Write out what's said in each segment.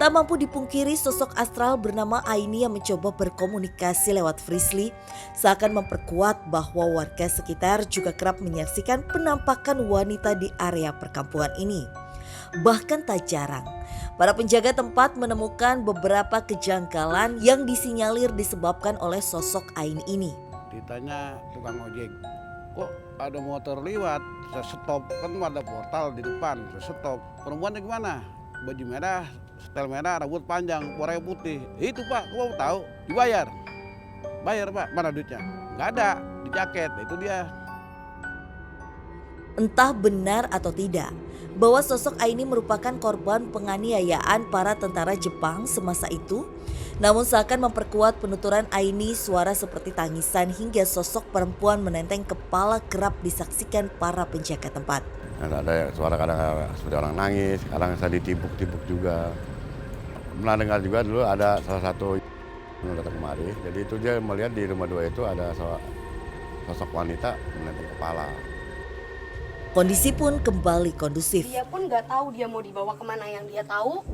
Tak mampu dipungkiri, sosok astral bernama Aini yang mencoba berkomunikasi lewat Frisly seakan memperkuat bahwa warga sekitar juga kerap menyaksikan penampakan wanita di area perkampungan ini. Bahkan tak jarang, para penjaga tempat menemukan beberapa kejanggalan yang disinyalir disebabkan oleh sosok Aini ini. Ditanya tukang ojek, kok ada motor lewat, saya stop, kan ada portal di depan, saya stop. Perempuannya gimana? Baju merah, setel merah, rambut panjang, warna putih. Itu Pak, kok mau tahu? Dibayar. Bayar Pak, mana duitnya? Nggak ada, di jaket, itu dia. Entah benar atau tidak, bahwa sosok Aini merupakan korban penganiayaan para tentara Jepang semasa itu, namun seakan memperkuat penuturan Aini, suara seperti tangisan hingga sosok perempuan menenteng kepala kerap disaksikan para penjaga tempat. Ada suara kadang seperti orang nangis, kadang saya ditibuk-tibuk juga. Pernah dengar juga dulu ada salah satu yang datang kemari, jadi itu dia melihat di rumah dua itu ada sosok wanita menenteng kepala. Kondisi pun kembali kondusif. Dia pun nggak tahu dia mau dibawa kemana, yang dia tahu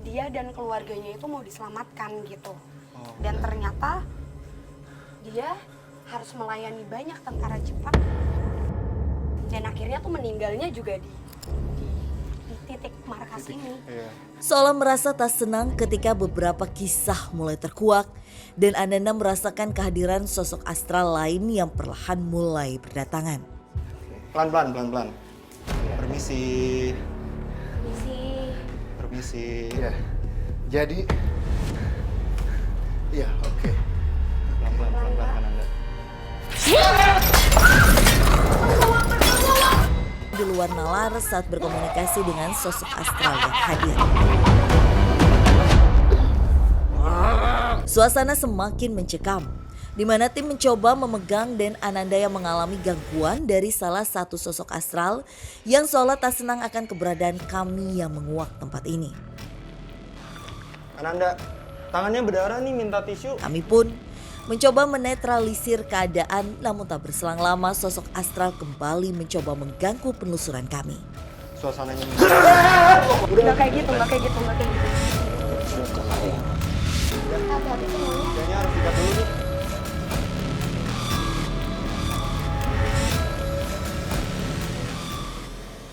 dia dan keluarganya itu mau diselamatkan gitu. Dan ternyata dia harus melayani banyak tentara Jepang. Dan akhirnya tuh meninggalnya juga di titik markas ini. Seolah merasa tak senang ketika beberapa kisah mulai terkuak dan Ananda merasakan kehadiran sosok astral lain yang perlahan mulai berdatangan. Pelan-pelan. Permisi. Ya. Jadi, ya oke. Pelan-pelan kan Anda. Di luar nalar saat berkomunikasi dengan sosok astral yang hadir. Suasana semakin mencekam, di mana tim mencoba memegang dan Ananda yang mengalami gangguan dari salah satu sosok astral yang seolah tak senang akan keberadaan kami yang menguak tempat ini. Ananda, tangannya berdarah nih, minta tisu. Kami pun mencoba menetralisir keadaan, namun tak berselang lama sosok astral kembali mencoba mengganggu penelusuran kami. Suasananya Nggak kayak gitu. Hati-hati semuanya. kayaknya harus dikat dulu nih.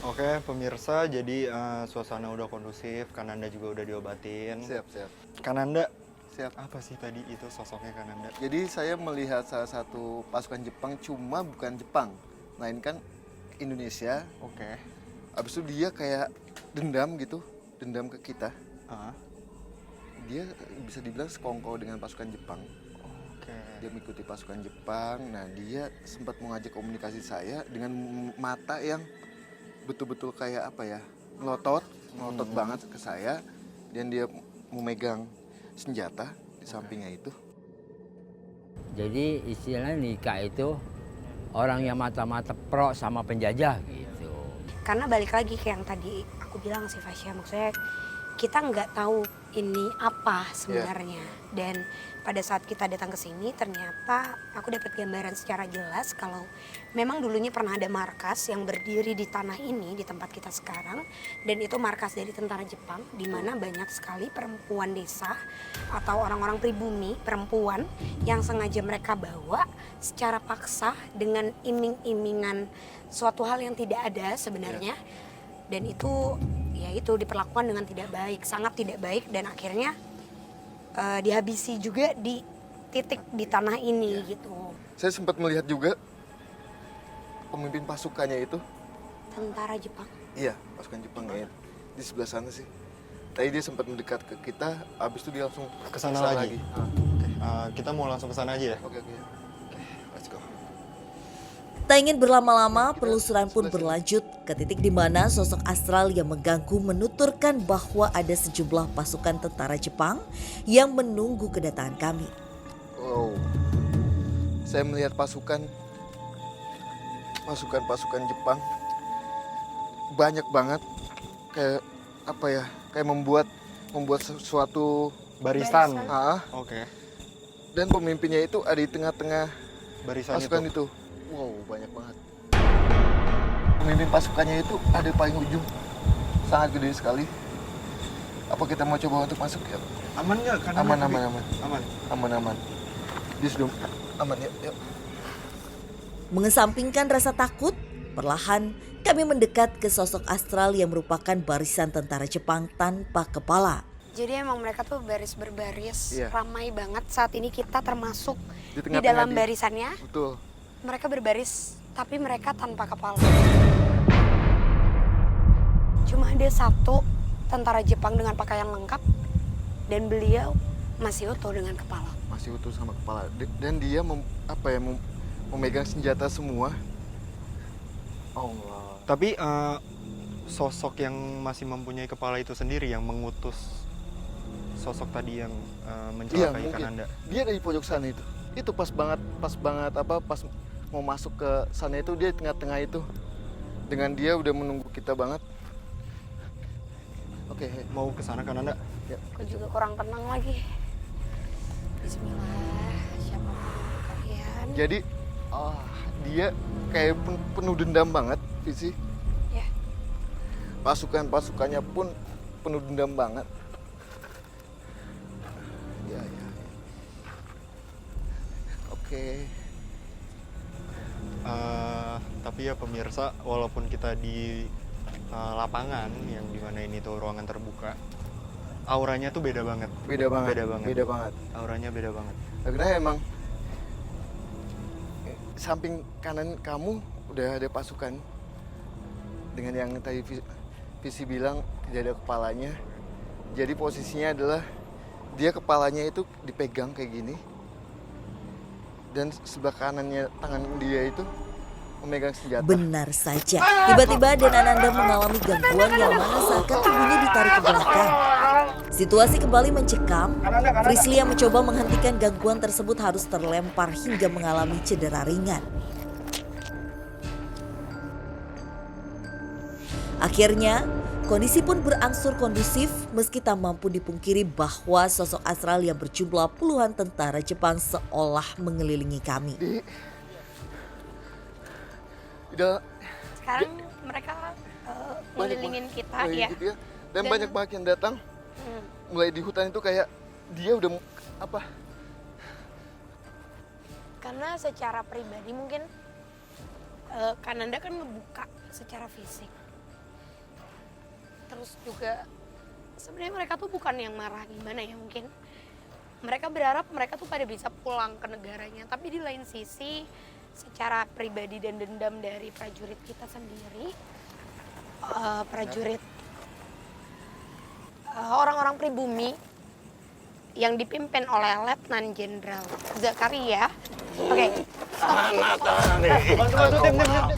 Oke pemirsa, jadi suasana udah kondusif, Kananda juga udah diobatin. Siap. Kananda, Siap. apa sih tadi itu sosoknya Kananda? Jadi saya melihat salah satu pasukan Jepang, cuma bukan Jepang, melainkan Indonesia. Oke. Abis itu dia kayak dendam gitu, dendam ke kita. Dia bisa dibilang sekongkol dengan pasukan Jepang. Oke. Dia mengikuti pasukan Jepang. Nah, dia sempat mengajak komunikasi saya dengan mata yang betul-betul kayak apa ya, melotot banget ke saya, dan dia memegang senjata di sampingnya itu. Jadi istilahnya nikah itu orang yang mata-mata pro sama penjajah gitu. Karena balik lagi ke yang tadi aku bilang sih Fasya, maksudnya kita nggak tahu ini apa sebenarnya. Dan pada saat kita datang ke sini ternyata aku dapat gambaran secara jelas kalau memang dulunya pernah ada markas yang berdiri di tanah ini, di tempat kita sekarang, dan itu markas dari tentara Jepang di mana banyak sekali perempuan desa atau orang-orang pribumi perempuan yang sengaja mereka bawa secara paksa dengan iming-imingan suatu hal yang tidak ada sebenarnya. Dan itu ya itu diperlakukan dengan tidak baik, sangat tidak baik, dan akhirnya dihabisi juga di titik di tanah ini gitu. Saya sempat melihat juga pemimpin pasukannya itu. Tentara Jepang. Iya, pasukan Jepang ya. Di sebelah sana sih. Tadi dia sempat mendekat ke kita, habis itu dia langsung Kesana lagi. Kita mau langsung ke sana aja ya? Oke, let's go. Tak ingin berlama-lama, penelusuran pun berlanjut ke titik di mana sosok astral yang mengganggu menuturkan bahwa ada sejumlah pasukan tentara Jepang yang menunggu kedatangan kami. Wow. Saya melihat pasukan Jepang banyak banget, kayak apa ya? Kayak membuat sesuatu Barisan. Oke. Dan pemimpinnya itu ada di tengah-tengah Barisan pasukan itu. Wow, banyak banget. Pemimpin pasukannya itu ada di paling ujung, sangat gede sekali. Apa kita mau coba untuk masuk ya? Aman nggak? Karena Aman, lebih- aman, aman. Aman. Aman, aman. Dia sudah aman, yuk. Mengesampingkan rasa takut, perlahan kami mendekat ke sosok astral yang merupakan barisan tentara Jepang tanpa kepala. Jadi emang mereka tuh baris berbaris, Iya. ramai banget. Saat ini kita termasuk Di di tengah-tengah dalam di- barisannya. Betul. Mereka berbaris, tapi mereka tanpa kepala. Cuma ada satu tentara Jepang dengan pakaian lengkap dan beliau masih utuh dengan kepala. Masih utuh sama kepala. Dan dia memegang senjata semua. Allah. Tapi sosok yang masih mempunyai kepala itu sendiri yang mengutus sosok tadi yang Iya, mencelakai mungkin. Kananda. Dia dari pojok sana itu. Itu pas banget pas mau masuk ke sana itu dia di tengah-tengah itu. Dengan dia udah menunggu kita banget. Oke, Mau ke sana Kananda? Aku juga kurang tenang lagi. Bismillah, siapa kalian? jadi dia kayak penuh dendam banget, Visi. Ya, Pasukannya pun penuh dendam banget. Ya. Oke. Tapi ya pemirsa, walaupun kita di lapangan yang dimana ini tuh ruangan terbuka, auranya tuh beda banget. Beda banget. Beda banget. Auranya beda banget. Karena emang samping kanan kamu udah ada pasukan dengan yang tadi Visi bilang tidak ada kepalanya. Jadi posisinya adalah dia kepalanya itu dipegang kayak gini dan sebelah kanannya tangan dia itu memegang senjata. Benar saja, tiba-tiba dan Ananda mengalami gangguan yang mana seakan tubuhnya ditarik ke belakang. Situasi kembali mencekam. Frisly yang mencoba menghentikan gangguan tersebut harus terlempar hingga mengalami cedera ringan. Akhirnya, kondisi pun berangsur kondusif meski tak mampu dipungkiri bahwa sosok astral yang berjumlah puluhan tentara Jepang seolah mengelilingi kami. Udah sekarang mereka ngelilingin kita ya. gitu ya. Dan Dan- banyak banget yang datang. Mulai di hutan itu kayak dia udah apa? Karena secara pribadi mungkin Kananda kan ngebuka secara fisik. Terus juga sebenarnya mereka tuh bukan yang marah gimana ya, mungkin mereka berharap mereka tuh pada bisa pulang ke negaranya. Tapi di lain sisi secara pribadi dan dendam dari prajurit kita sendiri, orang-orang pribumi yang dipimpin oleh Letnan Jenderal Zakaria. Oke,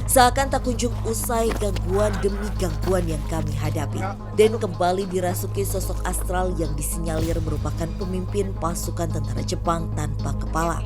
Seakan tak kunjung usai gangguan demi gangguan yang kami hadapi. Dan kembali dirasuki sosok astral yang disinyalir merupakan pemimpin pasukan tentara Jepang tanpa kepala.